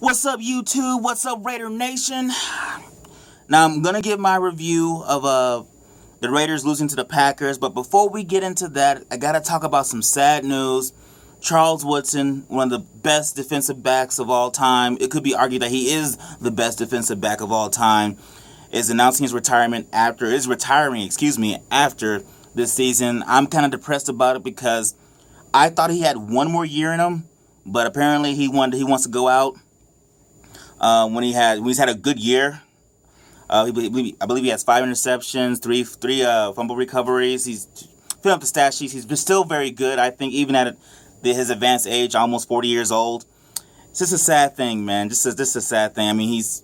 What's up, YouTube? What's up, Raider Nation? Now, I'm going to give my review of the Raiders losing to the Packers, but before we get into that, I got to talk about some sad news. Charles Woodson, one of the best defensive backs of all time, it could be argued that he is the best defensive back of all time, is announcing his retiring after this season. I'm kind of depressed about it because I thought he had one more year in him, but apparently he wants to go out when he's had a good year. I believe he has 5 interceptions, three fumble recoveries. He's filling up the stat sheets. He's still very good. I think even at his advanced age, almost 40 years old. It's just a sad thing, man. Just a sad thing. I mean, he's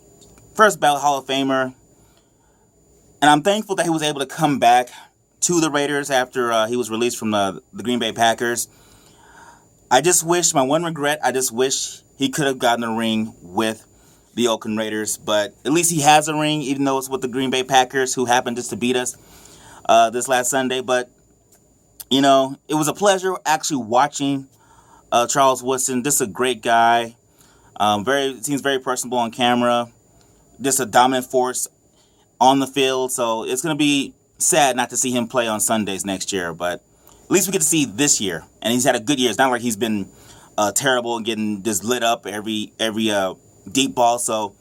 first ballot Hall of Famer, and I'm thankful that he was able to come back to the Raiders after he was released from the Green Bay Packers. My one regret, I just wish he could have gotten a ring with the Oakland Raiders, but at least he has a ring, even though it's with the Green Bay Packers, who happened just to beat us this last Sunday. But, you know, it was a pleasure actually watching Charles Woodson. Just a great guy. Seems very personable on camera. Just a dominant force on the field. So it's going to be sad not to see him play on Sundays next year, but at least we get to see this year. And he's had a good year. It's not like he's been terrible and getting just lit up every deep ball. So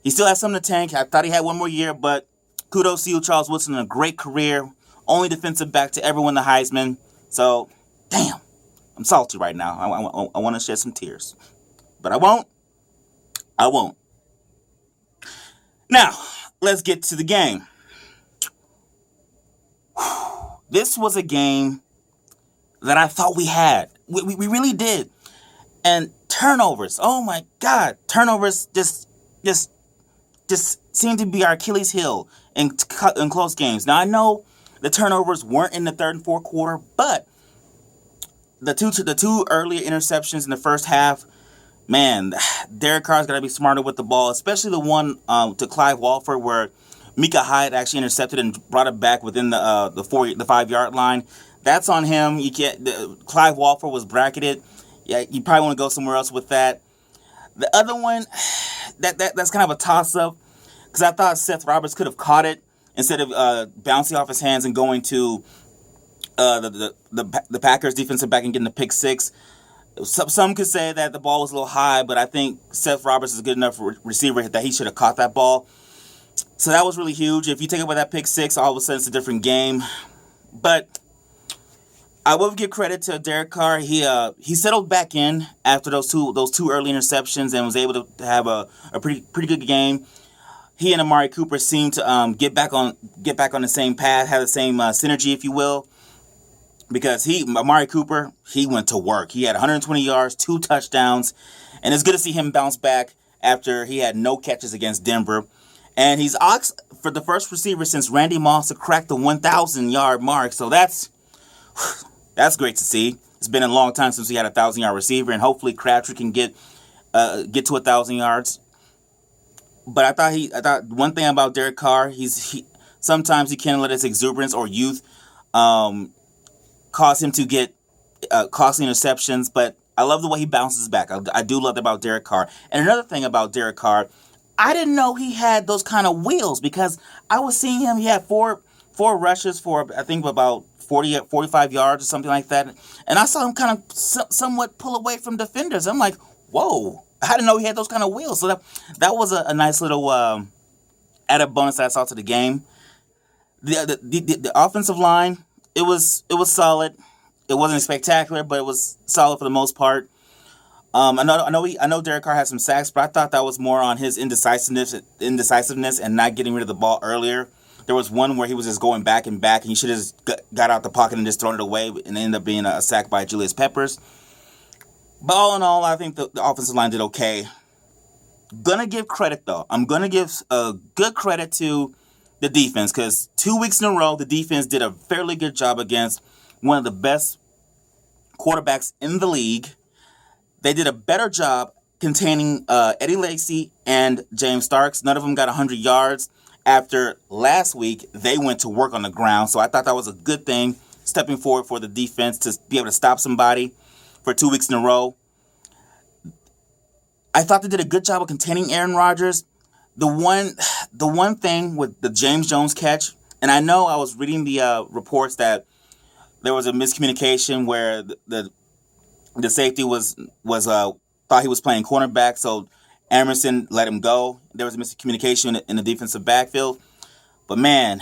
he still has something to tank. I thought he had one more year, but kudos to you, Charles Woodson, a great career. Only defensive back to ever win the Heisman. So, damn, I'm salty right now. I want to shed some tears, but I won't. Now, let's get to the game. This was a game that I thought we had. We really did. And turnovers, oh my God, turnovers just seem to be our Achilles heel in close games. Now I know the turnovers weren't in the third and fourth quarter, but the two earlier interceptions in the first half, man, Derek Carr's got to be smarter with the ball, especially the one to Clive Walford where Micah Hyde actually intercepted and brought it back within the 5-yard line. That's on him. Clive Walford was bracketed. Yeah, you probably want to go somewhere else with that. The other one, that's kind of a toss-up because I thought Seth Roberts could have caught it instead of bouncing off his hands and going to the Packers defensive back and getting the pick six. Some could say that the ball was a little high, but I think Seth Roberts is a good enough receiver that he should have caught that ball. So that was really huge. If you take away that pick six, all of a sudden it's a different game. But I will give credit to Derek Carr. He settled back in after those two early interceptions and was able to have a pretty good game. He and Amari Cooper seemed to get back on the same path, have the same synergy, if you will, because Amari Cooper, he went to work. He had 120 yards, 2 touchdowns, and it's good to see him bounce back after he had no catches against Denver. And he's for the first receiver since Randy Moss to crack the 1,000-yard mark. So that's great to see. It's been a long time since we had a 1,000-yard receiver, and hopefully Crabtree can get to 1,000 yards. But I thought one thing about Derek Carr, sometimes he can't let his exuberance or youth cause him to get costly interceptions. But I love the way he bounces back. I do love that about Derek Carr. And another thing about Derek Carr, I didn't know he had those kind of wheels because I was seeing him. He had four rushes for I think about 45 yards or something like that. And I saw him kind of somewhat pull away from defenders. I'm like, whoa, I didn't know he had those kind of wheels. So that was a nice little added bonus that I saw to the game. The offensive line, it was solid. It wasn't spectacular, but it was solid for the most part. I know Derek Carr had some sacks, but I thought that was more on his indecisiveness and not getting rid of the ball earlier. There was one where he was just going back, and he should have just got out the pocket and just thrown it away, and it ended up being a sack by Julius Peppers. But all in all, I think the offensive line did okay. Gonna give credit, though. I'm gonna give a good credit to the defense, because 2 weeks in a row, the defense did a fairly good job against one of the best quarterbacks in the league. They did a better job containing Eddie Lacy and James Starks. None of them got 100 yards. After last week, they went to work on the ground. So I thought that was a good thing, stepping forward for the defense to be able to stop somebody for 2 weeks in a row. I thought they did a good job of containing Aaron Rodgers. The one, the one thing with the James Jones catch, and I know I was reading the reports that there was a miscommunication where the safety was thought he was playing cornerback, so Emerson let him go. There was a miscommunication in the defensive backfield. But man,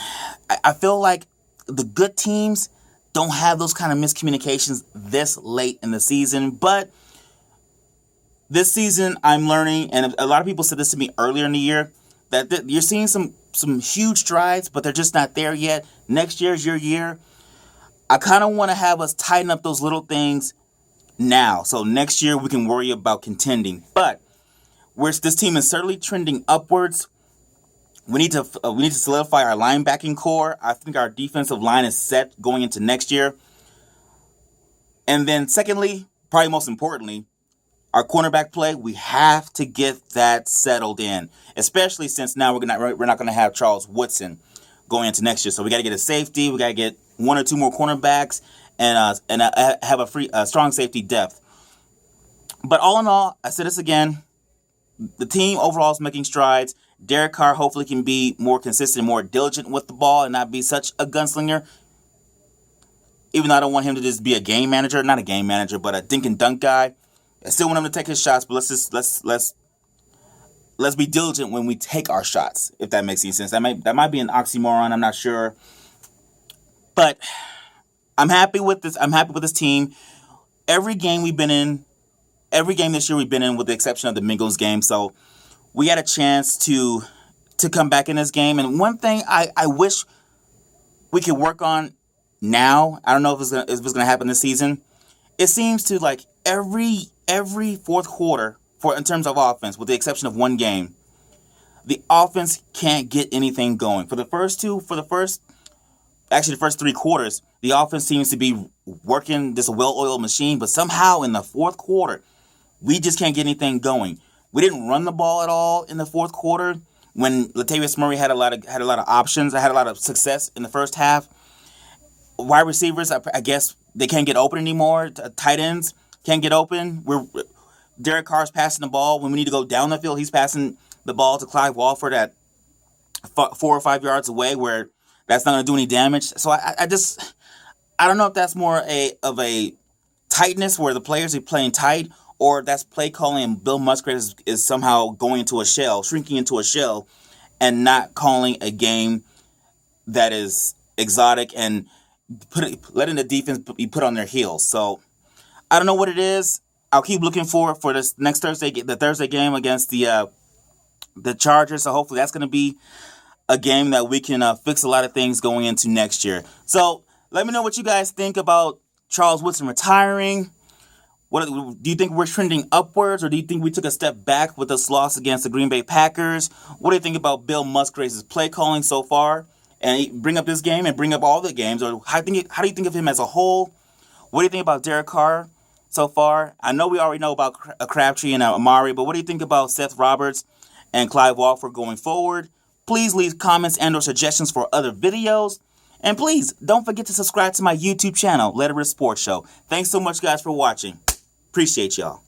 I feel like the good teams don't have those kind of miscommunications this late in the season. But this season, I'm learning, and a lot of people said this to me earlier in the year, that you're seeing some huge strides, but they're just not there yet. Next year's your year. I kind of want to have us tighten up those little things now, so next year we can worry about contending. But this team is certainly trending upwards. We need to solidify our linebacking core. I think our defensive line is set going into next year. And then secondly, probably most importantly, our cornerback play, we have to get that settled in, especially since now we're not going to have Charles Woodson going into next year. So we got to get a safety, we got to get one or two more cornerbacks, and have a strong safety depth. But all in all, I said this again, the team overall is making strides. Derek Carr hopefully can be more consistent, more diligent with the ball, and not be such a gunslinger. Even though I don't want him to just be a game manager, not a game manager, but a dink and dunk guy. I still want him to take his shots, but let's be diligent when we take our shots, if that makes any sense. That might be an oxymoron, I'm not sure. But I'm happy with this. I'm happy with this team. Every game this year we've been in, with the exception of the Bengals game. So we had a chance to come back in this game. And one thing I wish we could work on now, I don't know if it's gonna happen this season. It seems to like every fourth quarter, in terms of offense, with the exception of one game, the offense can't get anything going. For the first 3 quarters, the offense seems to be working this well-oiled machine, but somehow in the fourth quarter, we just can't get anything going. We didn't run the ball at all in the fourth quarter when Latavius Murray had a lot of options. I had a lot of success in the first half. Wide receivers, I guess they can't get open anymore. Tight ends can't get open. Derek Carr's passing the ball. When we need to go down the field, he's passing the ball to Clive Walford at 4 or 5 yards away, where that's not going to do any damage. So I don't know if that's more of a tightness where the players are playing tight, or that's play calling and Bill Musgrave is somehow going into a shell, shrinking into a shell, and not calling a game that is exotic and letting the defense be put on their heels. So I don't know what it is. I'll keep looking for this next Thursday, the Thursday game against the Chargers. So hopefully that's going to be a game that we can fix a lot of things going into next year. So let me know what you guys think about Charles Woodson retiring. What do you think we're trending upwards, or do you think we took a step back with this loss against the Green Bay Packers? What do you think about Bill Musgrave's play calling so far? And bring up this game and bring up all the games. Or how do you think of him as a whole? What do you think about Derek Carr so far? I know we already know about Crabtree and Amari, but what do you think about Seth Roberts and Clive Walford going forward? Please leave comments and or suggestions for other videos. And please, don't forget to subscribe to my YouTube channel, Let It Rip Sports Show. Thanks so much, guys, for watching. Appreciate y'all.